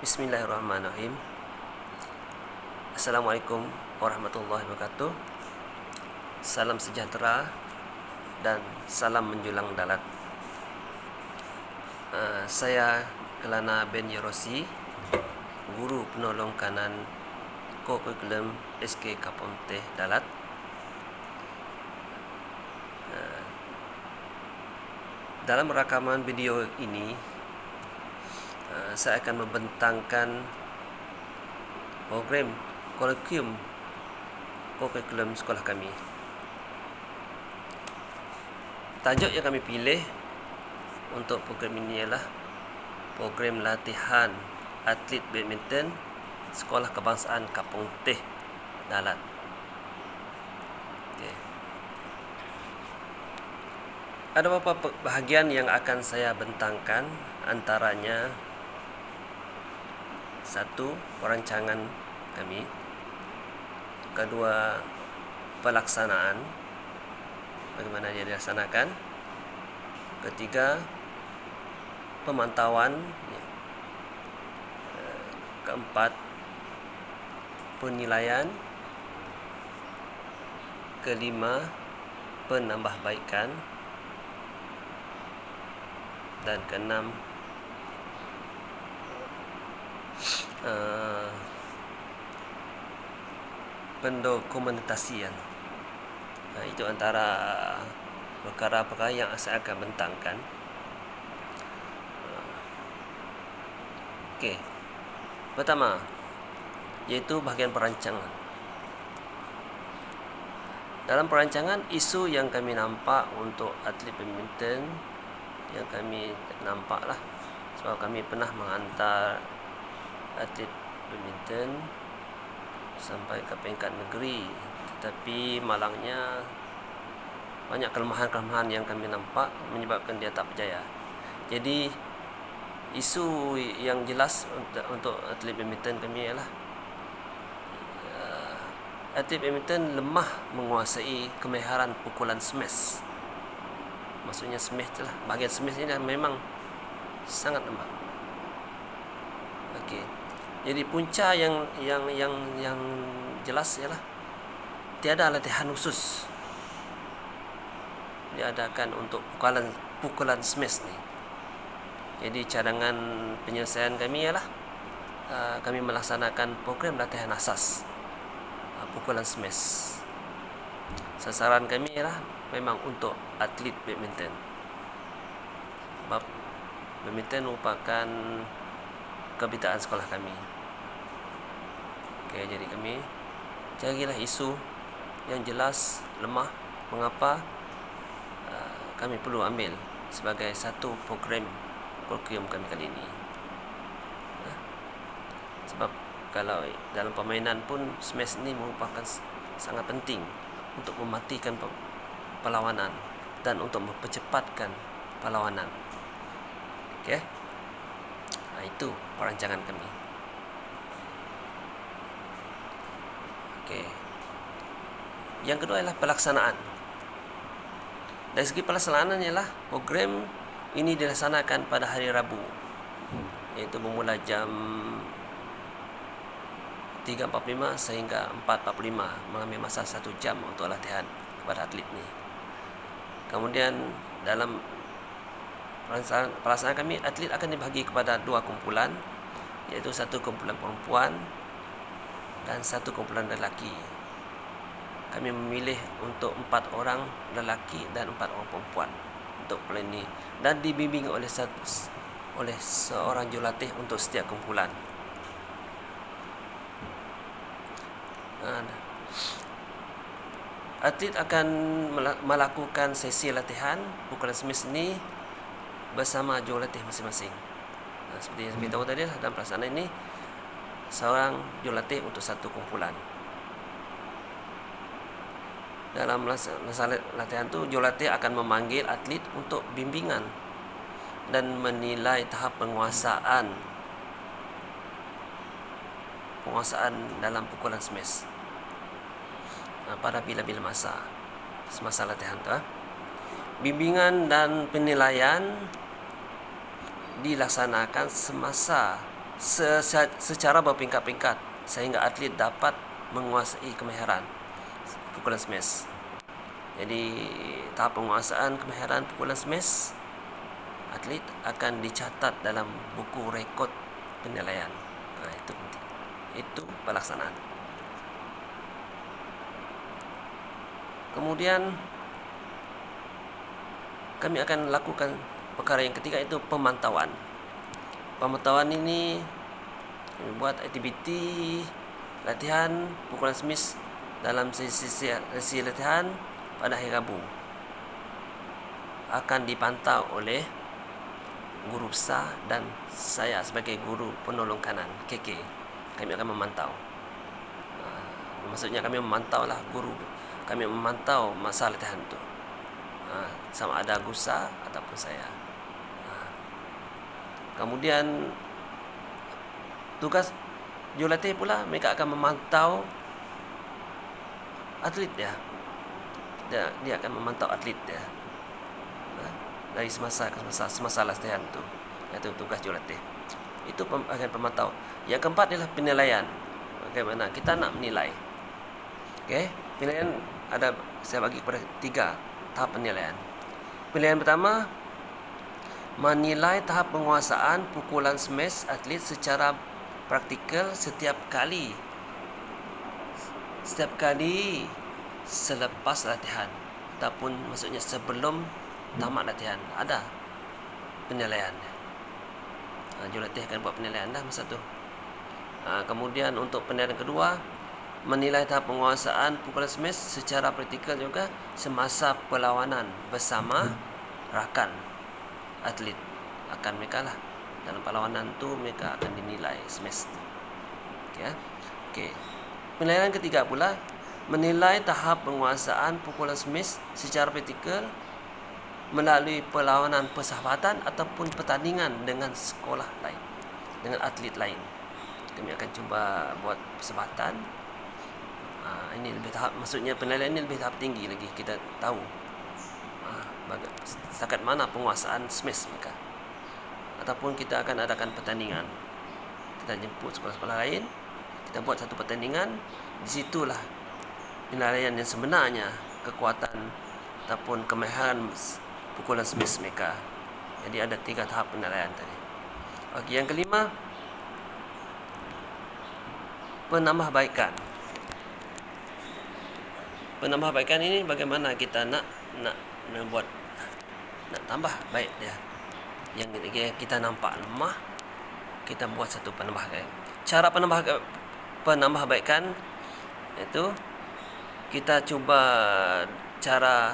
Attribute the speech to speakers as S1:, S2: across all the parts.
S1: Bismillahirrahmanirrahim. Assalamualaikum warahmatullahi wabarakatuh. Salam sejahtera dan salam menjulang dalat. Saya Kelana bin Yerosi, guru penolong kanan Kurikulum SK Kapong Teh Dalat. Dalam rakaman video ini, saya akan membentangkan program kurikulum sekolah kami. Tajuk yang kami pilih untuk program ini ialah program latihan atlet badminton Sekolah Kebangsaan Kapong Teh Dalat. Okay. Ada beberapa bahagian yang akan saya bentangkan, antaranya satu, perancangan kami. Kedua, pelaksanaan, bagaimana dia dilaksanakan. Ketiga, pemantauan. Keempat, penilaian. Kelima, penambahbaikan. Dan keenam, pendokumentasian. Itu antara perkara-perkara yang saya akan bentangkan. Okey. Pertama, iaitu bahagian perancangan. Dalam perancangan, isu yang kami nampak untuk atlet badminton, yang kami nampaklah, sebab kami pernah menghantar atlet badminton sampai ke peringkat negeri, tetapi malangnya banyak kelemahan-kelemahan yang kami nampak menyebabkan dia tak berjaya. Jadi isu yang jelas untuk atlet badminton kami ialah atlet badminton lemah menguasai kemahiran pukulan smash. Maksudnya smash itulah, bahagian smash ini memang sangat lemah. Okey. Jadi punca yang jelas ialah tiada latihan khusus diadakan untuk pukulan smash ni. Jadi cadangan penyelesaian kami ialah kami melaksanakan program latihan asas pukulan smash. Sasaran kami ialah memang untuk atlet badminton. Sebab badminton merupakan kebitaan sekolah kami. Okey, jadi kami carilah isu yang jelas, lemah, mengapa kami perlu ambil sebagai satu program kurikulum kami kali ini. Sebab kalau dalam permainan pun smash ini merupakan sangat penting untuk mematikan perlawanan dan untuk mempercepatkan perlawanan. Okey. Itu perancangan kami. Okey. Yang kedua ialah pelaksanaan. Dari segi pelaksanaan ialah program ini dilaksanakan pada hari Rabu, iaitu bermula jam 3.45 sehingga 4.45, mengambil masa 1 jam untuk latihan kepada atlet ni. Kemudian dalam pelaksanaan kami, atlet akan dibahagi kepada 2 kumpulan, iaitu 1 kumpulan perempuan dan 1 kumpulan lelaki. Kami memilih untuk 4 orang lelaki dan 4 orang perempuan untuk plan ini, dan dibimbing oleh seorang jurulatih untuk setiap kumpulan. Atlet akan melakukan sesi latihan pukulan smash ini bersama jurulatih masing-masing. Seperti yang saya beritahu tadi, dalam pelaksanaan ini seorang jurulatih untuk 1 kumpulan. Dalam masa latihan itu, jurulatih akan memanggil atlet untuk bimbingan dan menilai tahap penguasaan dalam pukulan smash pada bila-bila semasa latihan itu. Bimbingan dan penilaian dilaksanakan semasa secara berpingkat-pingkat sehingga atlet dapat menguasai kemahiran pukulan smash. Jadi tahap penguasaan kemahiran pukulan smash atlet akan dicatat dalam buku rekod penilaian. Itu penting. Itu pelaksanaan. Kemudian kami akan lakukan perkara yang ketiga, itu pemantauan. Pemantauan ini kami buat aktiviti latihan pukulan smash dalam sesi latihan pada hari Rabu. Akan dipantau oleh guru besar dan saya sebagai guru penolong kanan KK. Kami akan memantau. Maksudnya kami memantau lah guru. Kami memantau masa latihan itu. Sama ada Gusa ataupun saya. Kemudian tugas jurulatih pula, mereka akan memantau atlet dia. Dia akan memantau atlet dia dari semasa ke semasa latihan tu. Itu tugas jurulatih. Itu akan pemantau. Yang keempat adalah penilaian. Bagaimana kita nak menilai. Okey, penilaian ada, saya bagi kepada 3 tahap penilaian. Penilaian pertama, menilai tahap penguasaan pukulan smash atlet secara praktikal setiap kali selepas latihan ataupun maksudnya sebelum tamat latihan ada penilaian. Jurulatih akan buat penilaian dah masa tu. Kemudian untuk penilaian kedua, menilai tahap penguasaan pukulan smash secara praktikal juga semasa perlawanan bersama rakan atlet. Akan mereka lah dalam perlawanan tu mereka akan dinilai smash tu. Okey. Penilaian ketiga pula, menilai tahap penguasaan pukulan smash secara praktikal melalui perlawanan persahabatan ataupun pertandingan dengan sekolah lain, dengan atlet lain. Kami akan cuba buat persahabatan. Ini lebih tahap, maksudnya penilaian ini lebih tahap tinggi lagi. Kita tahu setakat mana penguasaan smash mereka. Ataupun kita akan adakan pertandingan. Kita jemput sekolah-sekolah lain, kita buat satu pertandingan. Di situlah penilaian yang sebenarnya kekuatan ataupun kemahiran pukulan smash mereka. Jadi ada 3 tahap penilaian tadi. Okey, yang kelima, penambahbaikan. Penambahbaikan ini bagaimana kita nak membuat, nak tambah baik dia. Yang kita nampak lemah, kita buat satu penambahbaikan. Cara penambahbaikan itu kita cuba cara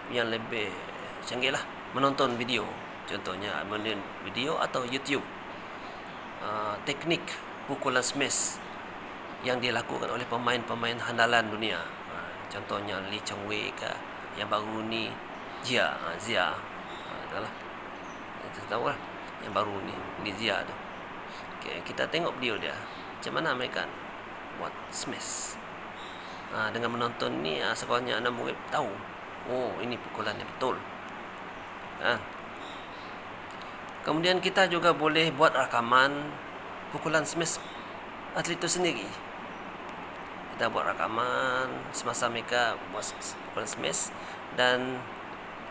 S1: yang lebih canggih lah, menonton video. Contohnya menonton video atau YouTube teknik pukulan smash yang dilakukan oleh pemain-pemain handalan dunia. Contohnya Lee Chong Wei ke, yang baru ni Zia. Itulah. Kita tahu lah yang baru ni Zia tu. Okay, kita tengok video dia, macam mana mereka buat smash. Dengan menonton ni, sekolahnya anak murid tahu, oh ini pukulan yang betul. Kemudian kita juga boleh buat rakaman pukulan smash atlet itu sendiri. Kita buat rakaman semasa mereka buat pukulan smash, dan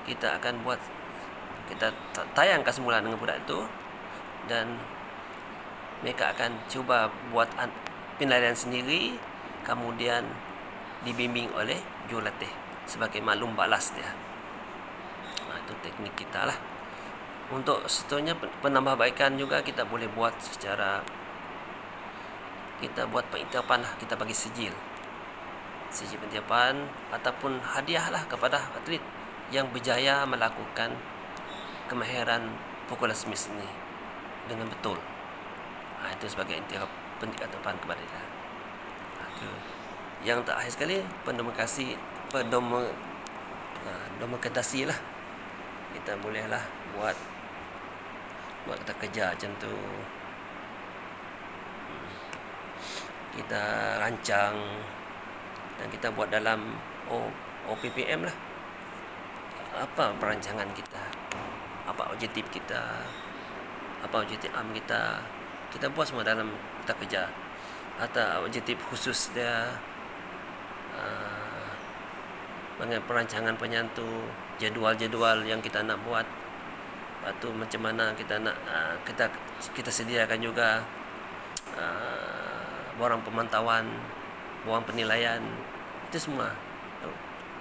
S1: kita akan buat, kita tayangkan semula dengan budak itu, dan mereka akan cuba buat penilaian sendiri, kemudian dibimbing oleh jurulatih sebagai maklum balas dia. Itu teknik kita lah. Untuk seterusnya penambahbaikan juga kita boleh buat secara, kita buat pengiktirafan lah, kita bagi sijil pengiktirafan ataupun hadiah lah kepada atlet yang berjaya melakukan kemahiran pukulan smash ini dengan betul. Itu sebagai iktiraf pengiktirafan kepada dia. Yang terakhir sekali, dokumentasi lah. Kita bolehlah buat kita kerja macam tu. Kita rancang dan kita buat dalam OPPM lah. Apa perancangan kita, apa objektif kita, apa objektif am kita, kita buat semua dalam kita kerja. Atau objektif khusus dia, mengenai perancangan penyantu, jadual-jadual yang kita nak buat. Lepas tu macam mana kita nak kita sediakan juga borang pemantauan, borang penilaian. Itu semua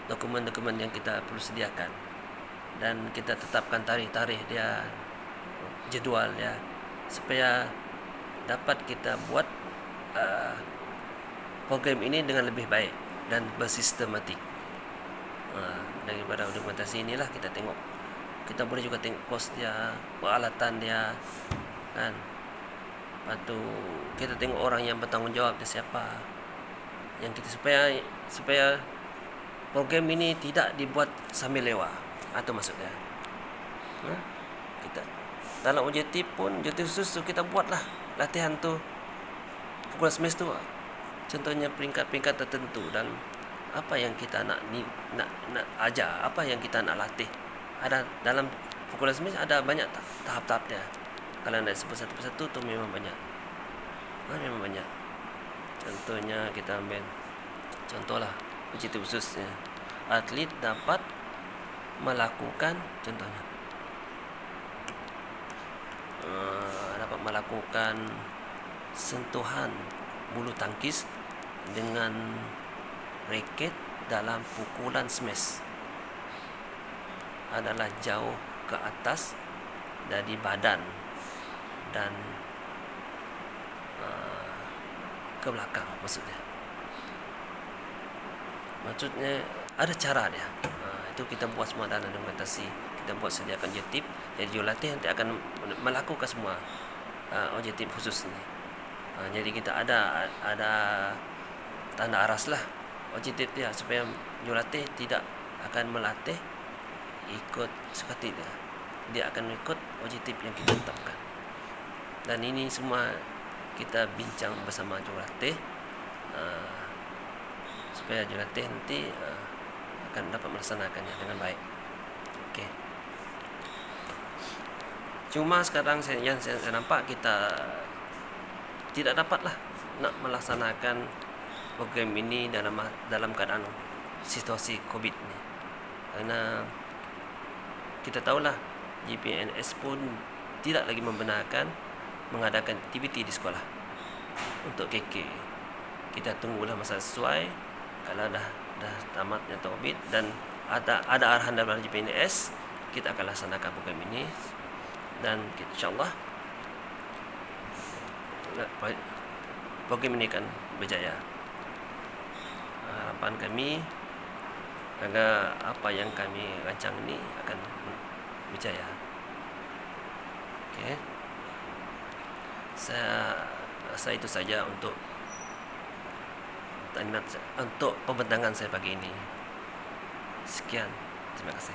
S1: dokumen-dokumen yang kita perlu sediakan. Dan kita tetapkan tarikh-tarikh dia, jadual dia, supaya dapat kita buat program ini dengan lebih baik dan bersistematik. Daripada dokumentasi inilah kita tengok. Kita boleh juga tengok kos dia, peralatan dia, kan. Lepas tu kita tengok orang yang bertanggungjawab dia siapa. Yang kita supaya program ini tidak dibuat sambil lewat. Itu maksudnya. Kita dalam objektif khusus tu kita buatlah latihan tu pukul semester tu. Contohnya peringkat-peringkat tertentu dan apa yang kita nak ajar, apa yang kita nak latih. Ada dalam pukul semester ada banyak tahap-tahap dia. Kalau nak sebut satu persatu tu memang banyak. Memang banyak. Contohnya kita ambil contohlah objektif khususnya. Atlet dapat melakukan contohnya dapat melakukan sentuhan bulu tangkis dengan raket dalam pukulan smash adalah jauh ke atas dari badan dan ke belakang. Maksudnya ada cara dia. Itu kita buat semua dalam dokumentasi. Kita buat sediakan objektif. Jadi jurulatih nanti akan melakukan semua objektif khusus ini. Jadi kita ada tanda aras lah objektif dia, supaya jurulatih tidak akan melatih ikut seperti dia akan ikut objektif yang kita tetapkan. Dan ini semua kita bincang bersama jurulatih supaya jurulatih nanti akan dapat melaksanakannya dengan baik. Okey. Cuma sekarang yang saya nampak kita tidak dapatlah nak melaksanakan program ini dalam keadaan situasi COVID ni. Karena kita tahulah GPNS pun tidak lagi membenarkan mengadakan aktiviti di sekolah untuk KK. Kita tunggulah masa sesuai. Kalau dah tamatnya COVID dan ada arahan dari GPNS, kita akan laksanakan program ini dan insyaAllah program ini akan berjaya. Harapan kami agar apa yang kami rancang ini akan berjaya. Okey. Saya rasa itu saja untuk pembentangan saya pagi ini. Sekian, terima kasih.